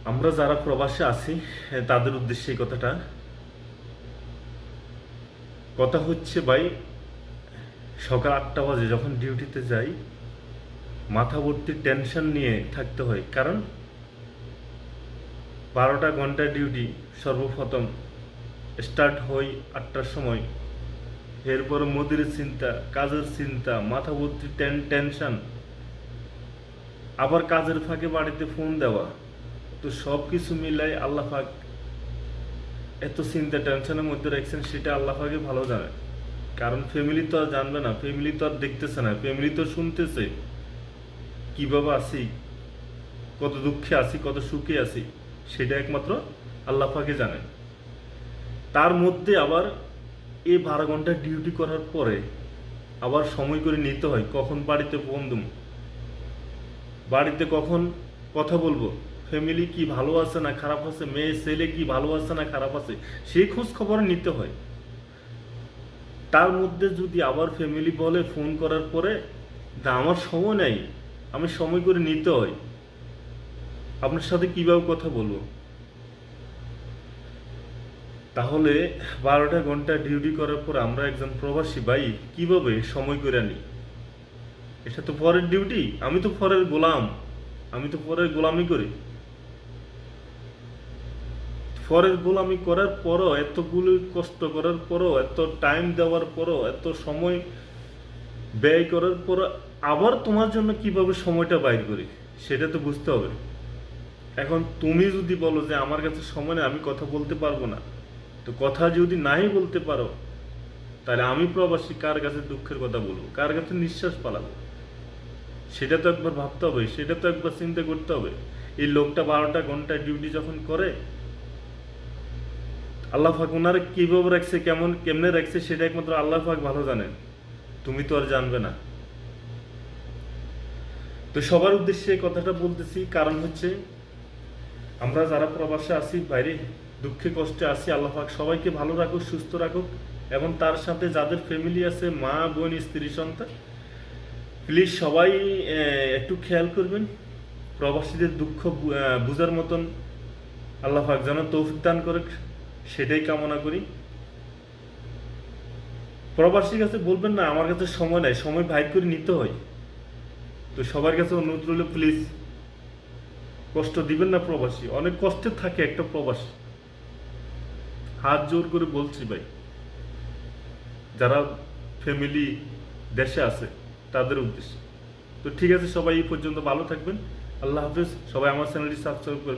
আমরা যারা প্রবাসে আছি তাদের উদ্দেশ্যে এই কথা হচ্ছে ভাই, সকাল 8টা বাজে যখন ডিউটিতে যাই মাথা ভর্তি টেনশন নিয়ে থাকতে হয়। কারণ 12টা ঘন্টা ডিউটি সর্বপ্রথম স্টার্ট হয় 8টার সময়। এরপর মোদির চিন্তা, কাজের চিন্তা, মাথা ভর্তি টেনশন, আবার কাজের ফাঁকে বাড়িতে ফোন দেওয়া। তো সব কিছু মিলাই আল্লাহ পাক এত চিন্তা টেনশনের মধ্যে রাখছেন, সেটা আল্লাহ পাকই ভালো জানে। কারণ ফ্যামিলি তো আর জানবে না, ফ্যামিলি তো আর দেখতেছে না, ফ্যামিলি তো শুনতেছে কিভাবে আছি, কত দুঃখে আছি, কত সুখে আছি, সেটা একমাত্র আল্লাহ পাকই জানেন। তার মধ্যে আবার এই 12 ঘন্টা ডিউটি করার পরে আবার সময় করে নিতে হয় কখন বাড়িতে ফোন দেব, বাড়িতে কখন কথা বলবো, ফ্যামিলি কি ভালো আছে না খারাপ আছে, মেয়ে ছেলে কি ভালো আছে না খারাপ আছে, সেই খোঁজ খবর নিতে হয়। তার মধ্যে যদি আবার ফ্যামিলি বলে ফোন করার পরে না আমার সময় নেই, আমি সময় করে নিতে হয়, আপনার সাথে কিভাবে কথা বলবো? তাহলে 12টা ঘন্টা ডিউটি করার পর আমরা একজন প্রবাসী ভাই কিভাবে সময় করে নিই? এটা তো পরের ডিউটি, আমি তো পরের গোলাম, আমি তো পরের গোলামি করি। পরের গোলামি করার পরও, এতগুলো কষ্ট করার পরও, এত টাইম দেওয়ার পরও, এত সময় ব্যয় করার পর আবার তোমার জন্য কিভাবে সময়টা বাইর করি, সেটা তো বুঝতে হবে। এখন তুমি যদি বলো যে আমার কাছে সময় নেই, আমি কথা বলতে পারবো না, তো কথা যদি নাই বলতে পারো, তাহলে আমি প্রবাসী কার কাছে দুঃখের কথা বলবো, কার কাছে নিঃশ্বাস পালাবো? সেটা তো একবার ভাবতে হবে, সেটা তো একবার চিন্তা করতে হবে। এই লোকটা 12টা ঘন্টা ডিউটি যখন করে, আল্লাহ পাক ওনারা কিভাবে রাখছে, কেমনে রাখছে, সেটা একমাত্র আল্লাহ পাক ভালো জানেন, তুমি তো আর জানবে না। তো সবার উদ্দেশ্যে এই কথাটা বলতেছি, কারণ হচ্ছে আমরা যারা প্রবাসে আছি বাইরে, দুঃখে কষ্টে আছি, আল্লাহ পাক সবাইকে ভালো রাখুক, সুস্থ রাখুক। এবং তার সাথে যাদের ফ্যামিলি আছে, মা বোন স্ত্রী সন্তান, প্লিজ সবাই একটু খেয়াল করবেন। প্রবাসীদের দুঃখ বুঝার মতন আল্লাহ পাক যেন তৌফিক দান করে, সেটাই কামনা করি। প্রবাসীর কাছে বলবেন না আমার কাছে সময় নাই, সময় বাইর করে নিতে হয়। তো সবার কাছে অনুরোধ রইল, প্লিজ কষ্ট দিবেন না প্রবাসী, অনেক কষ্টে থাকে একটা প্রবাসী। হাত জোর করে বলছি ভাই, যারা ফ্যামিলি দেশে আছে তাদের উদ্দেশ্যে। তো ঠিক আছে, সবাই এই পর্যন্ত ভালো থাকবেন। আল্লাহ হাফেজ। সবাই আমার চ্যানেলটি সাবস্ক্রাইব করবেন।